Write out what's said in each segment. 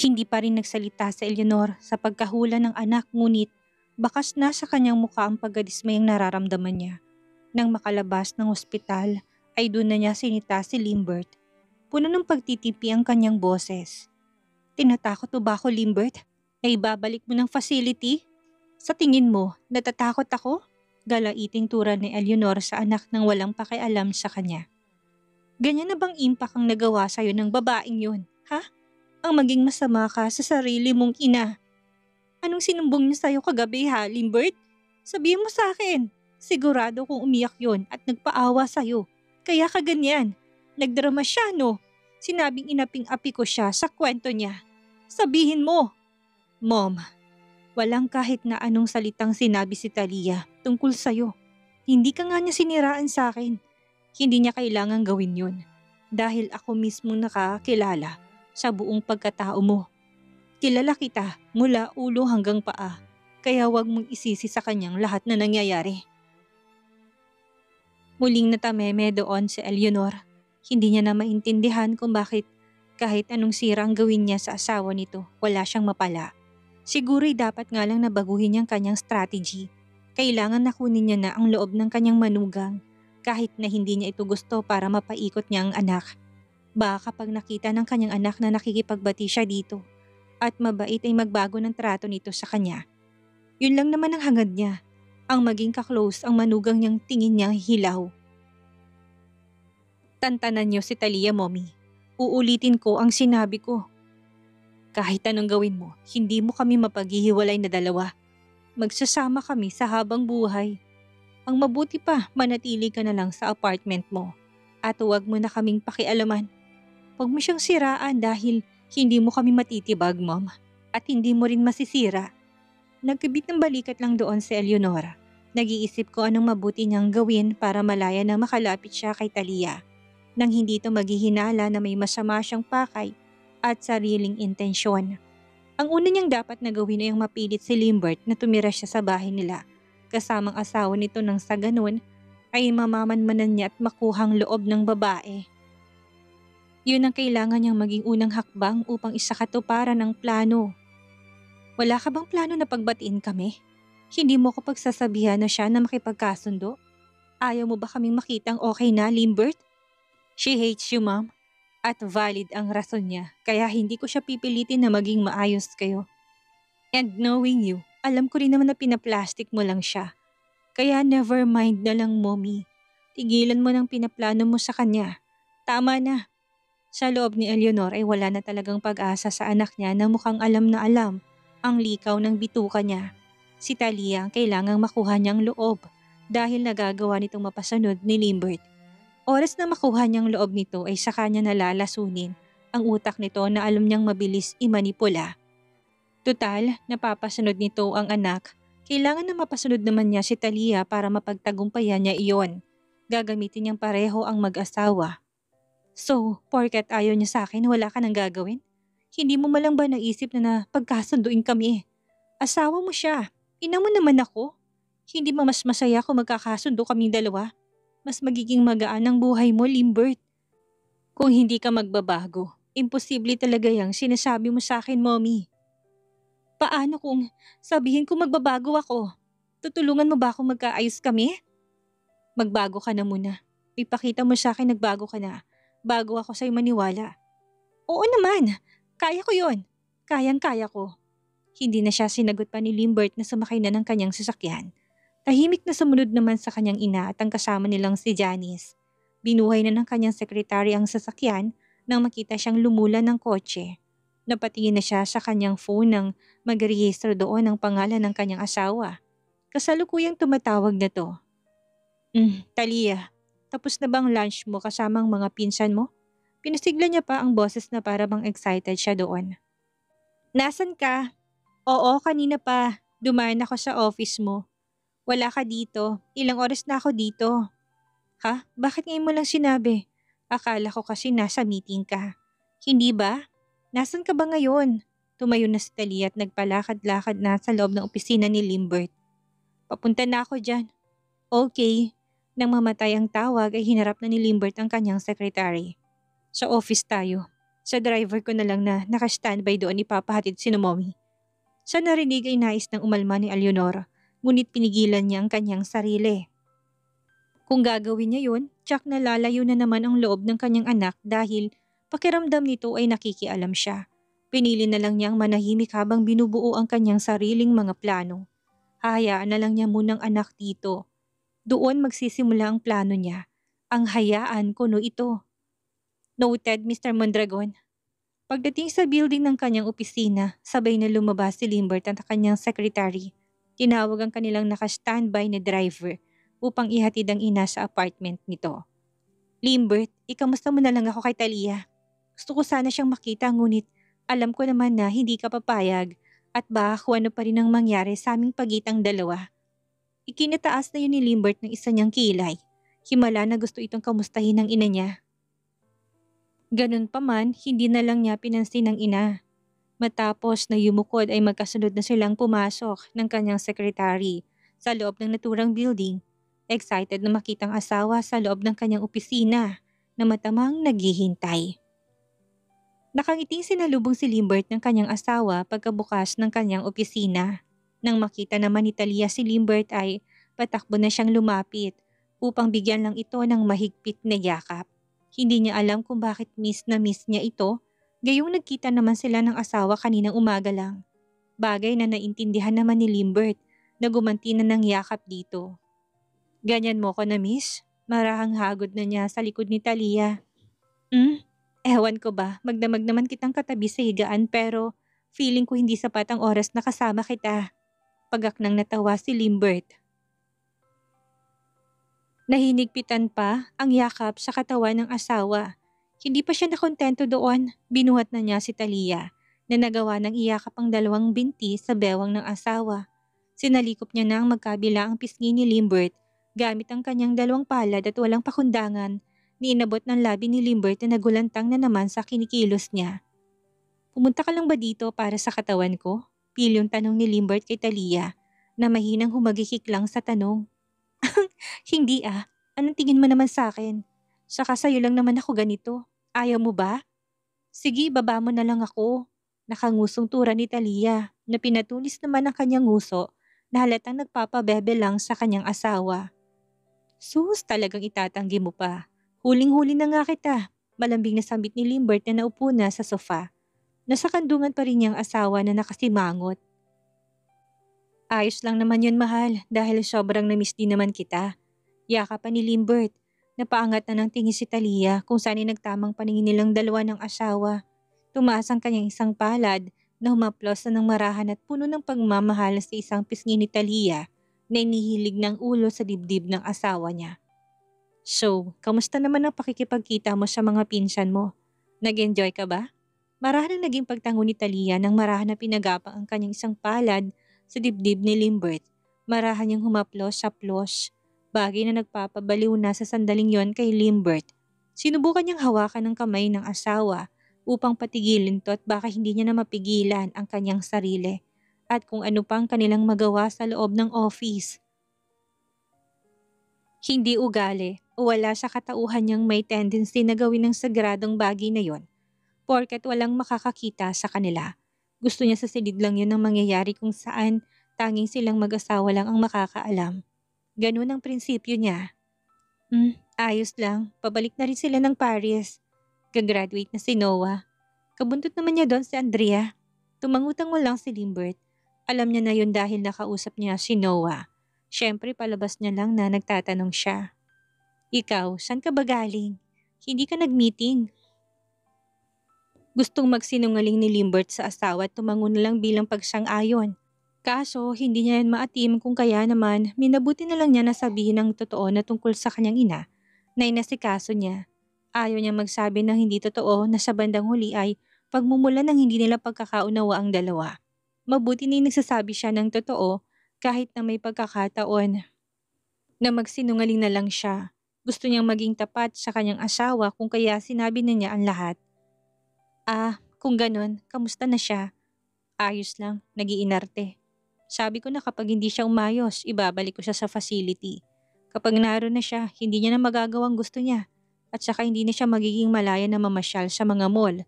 Hindi pa rin nagsalita si Eleanor sa pagkahula ng anak, ngunit bakas na sa kanyang mukha ang pagkadismayang nararamdaman niya. Nang makalabas ng ospital ay doon na niya sinita si Limbert. Puno ng pagtitipi ang kanyang boses. "Tinatakot mo ba ako, Limbert? Na ibabalik mo ng facility? Sa tingin mo, natatakot ako?" Galaiting tura ni Eleanor sa anak nang walang pakialam sa kanya. "Ganyan na bang impact ang nagawa sa'yo ng babaeng yun, ha? Ang maging masama ka sa sarili mong ina. Anong sinumbong niya sa'yo kagabi, ha, Limbert? Sabihin mo sa akin. Sigurado kung umiyak yon at nagpaawa sa'yo. Kaya ka ganyan. Nagdrama siya, no? Sinabing inaping-api ko siya sa kwento niya. Sabihin mo." "Mom, walang kahit na anong salitang sinabi si Talia tungkol sa'yo. Hindi ka nga niya siniraan sa akin. Hindi niya kailangang gawin yun. Dahil ako mismo nakakilala sa buong pagkatao mo. Kilala kita mula ulo hanggang paa. Kaya wag mong isisi sa kanyang lahat na nangyayari." Muling natameme doon si Eleanor. Hindi niya na maintindihan kung bakit kahit anong sira ang gawin niya sa asawa nito, wala siyang mapala. Siguro'y dapat nga lang nabaguhin niyang kanyang strategy. Kailangan nakunin niya na ang loob ng kanyang manugang kahit na hindi niya ito gusto para mapaikot niya ang anak. Baka kapag nakita ng kanyang anak na nakikipagbati siya dito at mabait ay magbago ng trato nito sa kanya. Yun lang naman ang hangad niya, ang maging kaklose ang manugang niyang tingin niya hilaw. Tantanan niyo si Talia, Mommy. Uulitin ko ang sinabi ko. Kahit anong gawin mo, hindi mo kami mapaghihiwalay na dalawa. Magsasama kami sa habang buhay. Ang mabuti pa, manatili ka na lang sa apartment mo. At huwag mo na kaming pakialaman. Huwag mo siyang siraan dahil hindi mo kami matitibag, Mom. At hindi mo rin masisira. Nagkabit ng balikat lang doon si Eleonora. Nag-iisip ko anong mabuti niyang gawin para malaya na makalapit siya kay Talia. Nang hindi ito maghihinala na may masama siyang pakay at sariling intensyon. Ang una niyang dapat na gawin ay ang mapilit si Limbert na tumira siya sa bahay nila. Kasamang asawa nito nang sa ganun ay mamamanmanan niya at makuhang loob ng babae. Yun ang kailangan niyang maging unang hakbang upang isakatuparan ang plano. "Wala ka bang plano na pagbatiin kami? Hindi mo ko pagsasabihan na siya na makipagkasundo? Ayaw mo ba kaming makitang okay na, Limbert? She hates you, Mom. At valid ang rason niya, kaya hindi ko siya pipilitin na maging maayos kayo. And knowing you, alam ko rin naman na pinaplastic mo lang siya. Kaya never mind na lang, Mommy. Tigilan mo ng pinaplano mo sa kanya. Tama na." Sa loob ni Eleanor ay wala na talagang pag-asa sa anak niya na mukhang alam na alam ang likaw ng bituka niya. Si Talia ang kailangang makuha niyang loob dahil nagagawa nitong mapasunod ni Limbert. Oras na makuha niyang loob nito ay sa kanya nalalasunin ang utak nito na alam niyang mabilis imanipula. Tutal, napapasunod nito ang anak. Kailangan na mapasunod naman niya si Talia para mapagtagumpayan niya iyon. Gagamitin niyang pareho ang mag-asawa. "So, porket ayaw niya sa akin, wala ka nang gagawin? Hindi mo malang ba naisip na pagkasunduin kami? Asawa mo siya. Ina mo naman ako. Hindi ba mas masaya kung magkakasundo kaming dalawa? Mas magiging magaan ang buhay mo, Limbert. Kung hindi ka magbabago, imposible talaga yung sinasabi mo sa akin, Mommy." "Paano kung sabihin ko magbabago ako? Tutulungan mo ba akong magkaayos kami?" "Magbago ka na muna. Ipakita mo sa akin nagbago ka na bago ako sa'yo maniwala." "Oo naman, kaya ko yon. Kayang-kaya ko." Hindi na siya sinagot pa ni Limbert na sumakay na ng kanyang sasakyan. Tahimik na sumunod naman sa kanyang ina at ang kasama nilang si Janice. Binuhay na ng kanyang sekretary ang sasakyan nang makita siyang lumulan ng kotse. Napatingin na siya sa kanyang phone nang magrehistro doon ang pangalan ng kanyang asawa. Kasalukuyang tumatawag na to. Talia, tapos na bang lunch mo kasamang mga pinsan mo?" Pinasigla niya pa ang boses na para bang excited siya doon. "Nasaan ka?" "Oo, kanina pa. Dumaan ako sa office mo. Wala ka dito. Ilang oras na ako dito." "Ha? Bakit ngayon mo lang sinabi? Akala ko kasi nasa meeting ka." "Hindi ba? Nasaan ka ba ngayon?" Tumayo na si Talia at nagpalakad-lakad na sa loob ng opisina ni Limbert. "Papunta na ako dyan." "Okay." Nang mamatay ang tawag ay hinarap na ni Limbert ang kanyang secretary. "Sa office tayo." Sa driver ko na lang na naka-standby doon ipapahatid si Nomomi. Sa narinig ay nais ng umalma ni Eleonor, ngunit pinigilan niya ang kanyang sarili. Kung gagawin niya yun, tsak na lalayo na naman ang loob ng kanyang anak dahil pakiramdam nito ay nakikialam siya. Pinili na lang niyang manahimik habang binubuo ang kanyang sariling mga plano. Hahayaan na lang niya munang anak dito. Doon magsisimula ang plano niya. Ang hayaan kuno ito. Noted, Mr. Mondragon. Pagdating sa building ng kanyang opisina, sabay na lumabas si Limbert at kanyang secretary. Tinawag ang kanilang naka-standby na driver upang ihatid ang ina sa apartment nito. Limbert, ikamusta mo na lang ako kay Talia. Gusto ko sana siyang makita ngunit alam ko naman na hindi ka papayag at baka kung ano pa rin ang mangyari sa aming pagitang dalawa. Ikinataas na yun ni Limbert ng isa niyang kilay. Himala na gusto itong kamustahin ng ina niya. Ganun pa man, hindi na lang niya pinansin ng ina. Matapos na yumukod ay magkasunod na silang pumasok ng kanyang sekretary sa loob ng naturang building. Excited na makitang asawa sa loob ng kanyang opisina na matamang naghihintay. Nakangiting sinalubong si Limbert ng kanyang asawa pagkabukas ng kanyang opisina. Nang makita naman ni Talia si Limbert ay patakbo na siyang lumapit upang bigyan lang ito ng mahigpit na yakap. Hindi niya alam kung bakit miss na miss niya ito, gayong nagkita naman sila ng asawa kaninang umaga lang. Bagay na naintindihan naman ni Limbert na gumanti na ng yakap dito. Ganyan mo ko na miss? Marahang hagod na niya sa likod ni Talia. Ewan ko ba, magdamag naman kitang katabi sa higaan pero feeling ko hindi sapat ang oras na kasama kita. Pagak nang natawa si Limbert. Nahinigpitan pa ang yakap sa katawan ng asawa. Hindi pa siya nakontento doon, binuhat na niya si Talia na nagawa ng iyakap ang dalawang binti sa bewang ng asawa. Sinalikop niya na ang magkabila ang pisngi ni Limbert gamit ang kanyang dalawang palad at walang pakundangan. Niinabot ng labi ni Limbert na nagulantang na naman sa kinikilos niya. Pumunta ka lang ba dito para sa katawan ko? Pilyong tanong ni Limbert kay Talia na mahinang humagikik lang sa tanong. Hindi ah, anong tingin mo naman sa akin? Saka sa'yo lang naman ako ganito. Ayaw mo ba? Sige, baba mo na lang ako. Nakangusong tura ni Talia na pinatulis naman ang kanyang nguso na halatang nagpapabebe lang sa kanyang asawa. Sus, talagang itatanggi mo pa. Huling-huli na nga kita. Malambing na sambit ni Limbert na naupo na sa sofa. Nasa kandungan pa rin niyang asawa na nakasimangot. Ayos lang naman yun, mahal, dahil sobrang namiss din naman kita. Yakapan ni Limbert. Napaangat na ng tingin si Talia kung saan ay nagtamang paningin nilang dalawa ng asawa. Tumaas ang kanyang isang palad na humaplos na ng marahan at puno ng pagmamahal sa isang pisngi ni Talia na inihilig ng ulo sa dibdib ng asawa niya. So, kamusta naman ang pakikipagkita mo sa mga pinsan mo? Nag-enjoy ka ba? Marahan ang naging pagtango ni Talia nang marahan na pinagapang ang kanyang isang palad sa dibdib ni Limbert. Marahan niyang humaplos sa plos. Bagay na nagpapabaliw na sa sandaling yon kay Limbert. Sinubukan niyang hawakan ng kamay ng asawa upang patigilin to at baka hindi niya na mapigilan ang kanyang sarili at kung ano pang kanilang magawa sa loob ng office. Hindi ugali o wala sa katauhan niyang may tendency na gawin ng sagradong bagay na yon porket walang makakakita sa kanila. Gusto niya sa silid lang yun ang mangyayari kung saan tanging silang mag-asawa lang ang makakaalam. Ganun ang prinsipyo niya. Ayos lang. Pabalik na rin sila ng Paris. Gagraduate na si Noah. Kabuntot naman niya doon si Andrea. Tumangutang mo lang si Limbert. Alam niya na yun dahil nakausap niya si Noah. Siyempre palabas niya lang na nagtatanong siya. Ikaw, saan ka ba galing? Hindi ka nag-meeting. Gustong magsinungaling ni Limbert sa asawa at tumango na lang bilang pagsang-ayon. Kaso, hindi niya yan maatim kung kaya naman minabuti na lang niya na sabihin ang totoo na tungkol sa kanyang ina na inasikaso niya. Ayaw niya magsabi ng hindi totoo na sa bandang huli ay pagmumulan ng hindi nila pagkakaunawa ang dalawa. Mabuti na nagsasabi siya ng totoo kahit na may pagkakataon na magsinungaling na lang siya. Gusto niyang maging tapat sa kanyang asawa kung kaya sinabi na niya ang lahat. Kung ganun, kamusta na siya? Ayos lang, nag-iinarte. Sabi ko na kapag hindi siya umayos, ibabalik ko siya sa facility. Kapag naroon na siya, hindi niya na magagawang gusto niya. At saka hindi na siya magiging malaya na mamasyal sa mga mall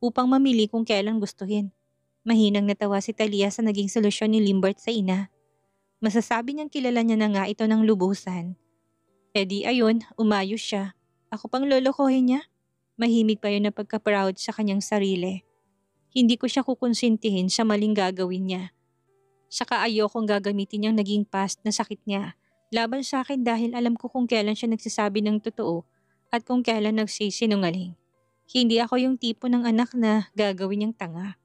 upang mamili kung kailan gustuhin. Mahinang natawa si Talia sa naging solusyon ni Limbert sa ina. Masasabi niyang kilala niya na nga ito ng lubusan. E di ayun, umayos siya. Ako pang lolokohin niya. Mahimik pa yun na pagka-proud sa kanyang sarili. Hindi ko siya kukonsintihin sa maling gagawin niya. Saka ayokong gagamitin niyang naging past na sakit niya laban sa akin dahil alam ko kung kailan siya nagsasabi ng totoo at kung kailan nagsisinungaling. Hindi ako yung tipo ng anak na gagawin niyang tanga.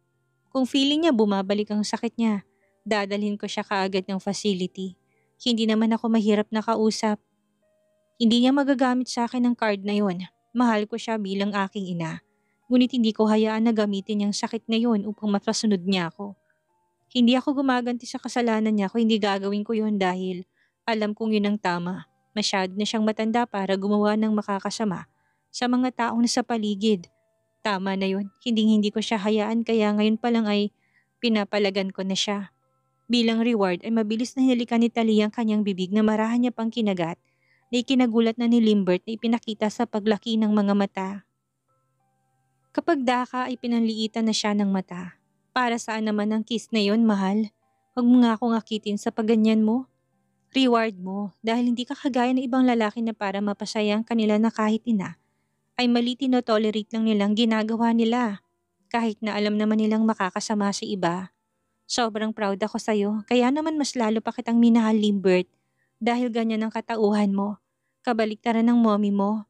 Kung feeling niya bumabalik ang sakit niya, dadalhin ko siya kaagad ng facility. Hindi naman ako mahirap na kausap. Hindi niya magagamit sa akin ang card na yon. Mahal ko siya bilang aking ina. Ngunit hindi ko hayaan na gamitin niyang sakit na yon upang mapasunod niya ako. Hindi ako gumaganti sa kasalanan niya kung hindi gagawin ko yon dahil alam kong yun ang tama. Masyado na siyang matanda para gumawa ng makakasama sa mga taong nasa paligid. Tama na yun. Hindi ko siya hayaan kaya ngayon pa lang ay pinapalagan ko na siya. Bilang reward ay mabilis na hinalikan ni Talia ang kanyang bibig na marahan niya pang kinagat na ikinagulat na ni Limbert na ipinakita sa paglaki ng mga mata. Kapag daka ay pinanliitan na siya ng mata. Para saan naman ang kiss na yon, mahal? Huwag mo nga akong akitin sa pagganyan mo. Reward mo dahil hindi ka kagaya ng ibang lalaki na para mapasaya ang kanila na kahit ina ay mali tinotolerate lang nilang ginagawa nila. Kahit na alam naman nilang makakasama sa iba. Sobrang proud ako sa'yo kaya naman mas lalo pa kitang minahal, Limbert. Dahil ganyan ang katauhan mo. Kabaliktaran ng mommy mo.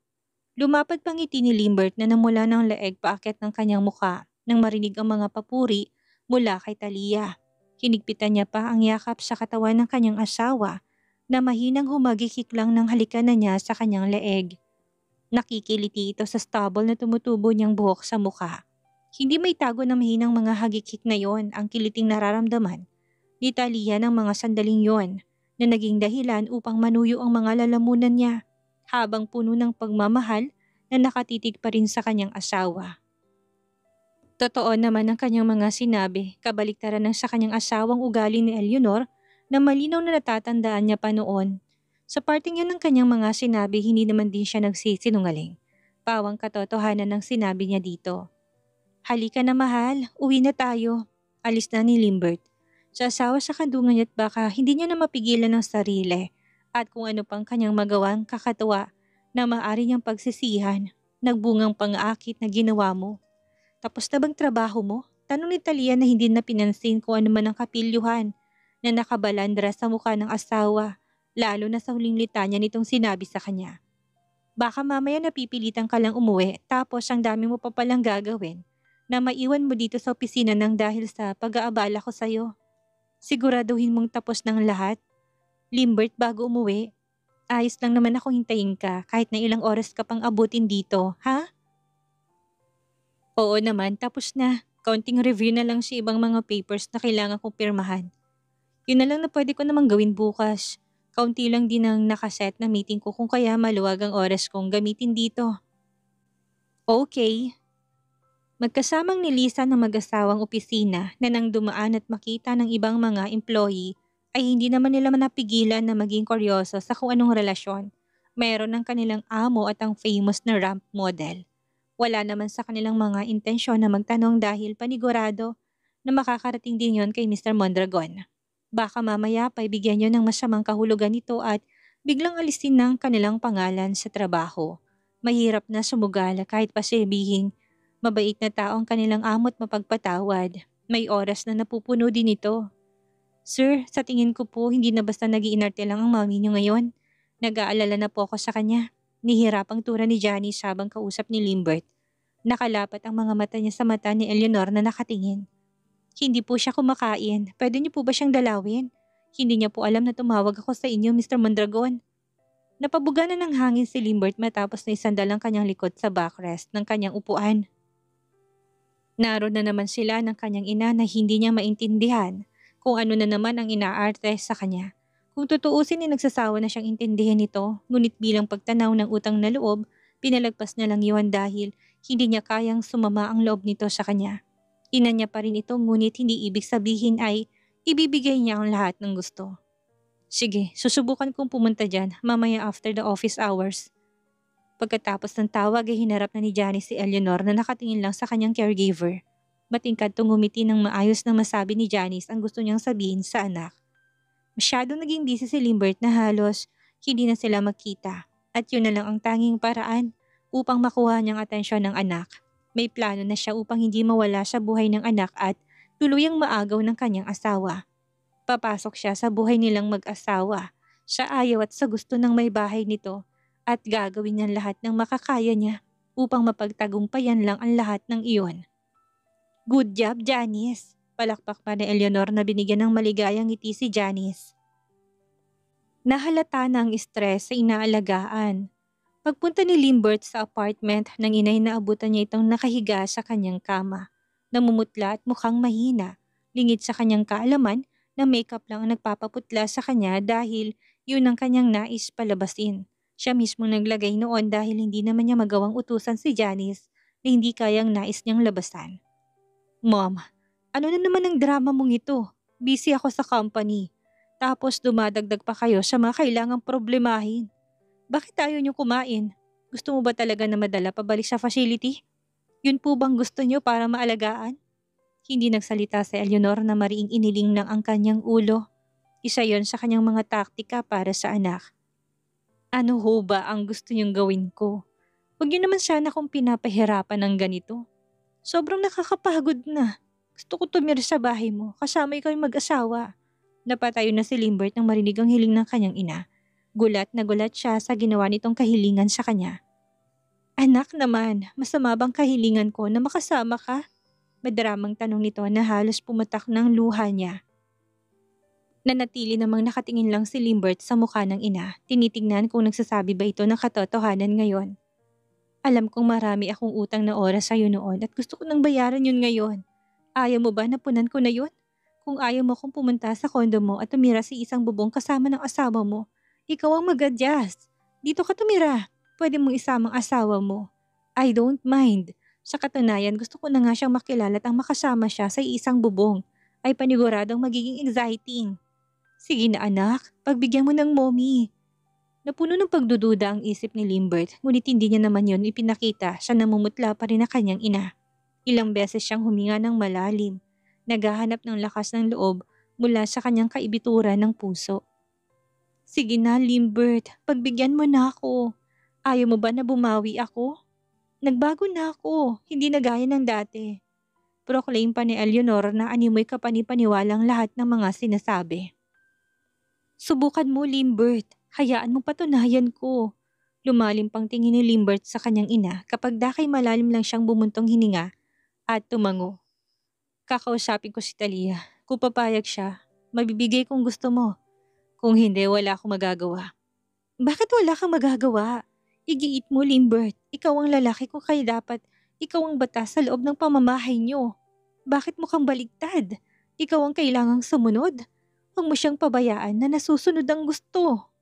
Lumapad pang ngiti ni Limbert na namula ng leeg paakyat ng kanyang muka nang marinig ang mga papuri mula kay Talia. Hinigpitan niya pa ang yakap sa katawan ng kanyang asawa na mahinang humagikik lang ng halikan na niya sa kanyang leeg. Nakikiliti ito sa stubble na tumutubo niyang buhok sa muka. Hindi may tago na mahinang mga hagikik na yon ang kiliting nararamdaman ni Talia ng mga sandaling yon na naging dahilan upang manuyo ang mga lalamunan niya habang puno ng pagmamahal na nakatitig pa rin sa kanyang asawa. Totoo naman ang kanyang mga sinabi, kabaliktaran ng sa kanyang asawang ugali ni Eleanor na malinaw na natatandaan niya pa noon. Sa parting yun ng kanyang mga sinabi, hindi naman din siya nagsisinungaling. Pawang katotohanan ng sinabi niya dito. Halika na mahal, uwi na tayo. Alis na ni Limbert. Sa asawa sa kandungan niya at baka hindi niya na mapigilan ng sarili at kung ano pang kanyang magawang kakatuwa na maaari niyang pagsisihan, nagbungang pang-aakit na ginawa mo. Tapos na bang trabaho mo? Tanong ni Talia na hindi na pinansin kung ano man ang kapilyuhan na nakabalandra sa mukha ng asawa, lalo na sa huling litanya nitong sinabi sa kanya. Baka mamaya napipilitan ka lang umuwi tapos ang dami mo pa palang gagawin na maiwan mo dito sa opisina ng dahil sa pag-aabala ko sa'yo. Siguraduhin mong tapos ng lahat. Limbert, bago umuwi, ayos lang naman ako hintayin ka kahit na ilang oras ka pang abutin dito, ha? Oo naman, tapos na. Counting review na lang sa ibang mga papers na kailangan kong pirmahan. Yun na lang na pwede ko namang gawin bukas. Kaunti lang din ang nakaset na meeting ko kung kaya maluwag ang oras kong gamitin dito. Okay. Magkasamang nilisan ng mag-asawang opisina na nang dumaan at makita ng ibang mga employee ay hindi naman nila napigilan na maging kuryoso sa kung anong relasyon meron ng kanilang amo at ang famous na ramp model. Wala naman sa kanilang mga intensyon na magtanong dahil panigurado na makakarating din yon kay Mr. Mondragon. Baka mamaya pa ibigyan yon ng masamang kahulugan nito at biglang alisin ng kanilang pangalan sa trabaho. Mahirap na sumugala kahit pa sabihing mabait na tao ang kanilang amot mapagpatawad. May oras na napupuno din ito. Sir, sa tingin ko po hindi na basta nag-iinarte lang ang mami niyo ngayon. Nag-aalala na po ako sa kanya. Nihirapang tura ni Janice habang kausap ni Limbert. Nakalapat ang mga mata niya sa mata ni Eleanor na nakatingin. Hindi po siya kumakain. Pwede niyo po ba siyang dalawin? Hindi niya po alam na tumawag ako sa inyo, Mr. Mondragon. Napabuga na ng hangin si Limbert matapos na isandal ang kanyang likod sa backrest ng kanyang upuan. Naroon na naman sila ng kanyang ina na hindi niya maintindihan kung ano na naman ang inaarte sa kanya. Kung tutuusin ay nagsasawa na siyang intindihin ito, ngunit bilang pagtanaw ng utang na loob, pinalagpas na lang iyon dahil hindi niya kayang sumama ang loob nito sa kanya. Ina niya pa rin ito ngunit hindi ibig sabihin ay ibibigay niya ang lahat ng gusto. Sige, susubukan kong pumunta dyan mamaya after the office hours. Pagkatapos ng tawag ay hinarap na ni Janice si Eleanor na nakatingin lang sa kanyang caregiver. Matingkad ngumiti ng maayos na masabi ni Janice ang gusto niyang sabihin sa anak. Masyadong naging busy si Limbert na halos hindi na sila magkita at yun na lang ang tanging paraan upang makuha niyang atensyon ng anak. May plano na siya upang hindi mawala sa buhay ng anak at tuluyang maagaw ng kanyang asawa. Papasok siya sa buhay nilang mag-asawa, sa ayaw at sa gusto ng may bahay nito at gagawin niya lahat ng makakaya niya upang mapagtagumpayan lang ang lahat ng iyon. Good job, Janice! Palakpak pa ni Eleanor na binigyan ng maligayang ngiti si Janice. Nahalata na ang stress sa inaalagaan. Pagpunta ni Limbert sa apartment ng inay naabutan niya itong nakahiga sa kanyang kama. Namumutla at mukhang mahina, lingid sa kanyang kaalaman na makeup lang ang nagpapaputla sa kanya dahil yun ang kanyang nais palabasin. Siya mismo naglagay noon dahil hindi naman niya magawang utusan si Janice na hindi kayang nais niyang labasan. Mom, ano na naman ang drama mong ito? Busy ako sa company. Tapos dumadagdag pa kayo sa mga kailangang problemahin. Bakit ayaw niyo kumain? Gusto mo ba talaga na madala pabalik sa facility? Yun po bang gusto niyo para maalagaan? Hindi nagsalita si Eleanor na mariing iniling lang ang kanyang ulo. Isa yon sa kanyang mga taktika para sa anak. Ano ho ba ang gusto niyong gawin ko? Huwag niyo naman sana akong pinapahirapan ng ganito. Sobrang nakakapagod na. Gusto ko tumira sa bahay mo kasama ikaw yung mag-asawa. Napatayo na si Limbert nang marinig ang hiling ng kanyang ina. Gulat na gulat siya sa ginawa nitong kahilingan sa kanya. Anak naman, masama bang kahilingan ko na makasama ka? Madramang tanong nito na halos pumatak ng luha niya. Nanatili namang nakatingin lang si Limbert sa mukha ng ina. Tinitingnan kung nagsasabi ba ito ng katotohanan ngayon. Alam kong marami akong utang na oras sa'yo noon at gusto ko nang bayaran yun ngayon. Ayaw mo ba na punan ko na yun? Kung ayaw mo kong pumunta sa kondo mo at tumira sa isang bubong kasama ng asawa mo, ikaw ang mag-adjust. Dito ka tumira. Pwede mong isamang asawa mo. I don't mind. Sa katunayan, gusto ko na nga siyang makilala at ang makasama siya sa isang bubong ay paniguradong magiging exciting. Sige na anak, pagbigyan mo ng mommy. Napuno ng pagdududa ang isip ni Limbert, ngunit hindi niya naman yon ipinakita, siya namumutla pa rin na kanyang ina. Ilang beses siyang huminga ng malalim, naghahanap ng lakas ng loob mula sa kanyang kaibitura ng puso. Sige na Limbert, pagbigyan mo na ako. Ayaw mo ba na bumawi ako? Nagbago na ako, hindi na gaya ng dati. Proclaim pa ni Eleanor na animoy kapanipaniwalang lahat ng mga sinasabi. Subukan mo Limbert, hayaan mo patunayan ko. Lumalim pang tingin ni Limbert sa kanyang ina kapag dakay malalim lang siyang bumuntong hininga at tumango. Kakausapin ko si Talia. Kung papayag siya, mabibigay kung gusto mo. Kung hindi, wala akong magagawa. Bakit wala kang magagawa? Igiit mo Limbert, ikaw ang lalaki ko kaya dapat ikaw ang batas sa loob ng pamamahay niyo. Bakit mukhang baligtad? Ikaw ang kailangang sumunod. Huwag mo siyang pabayaan na nasusunod ang gusto.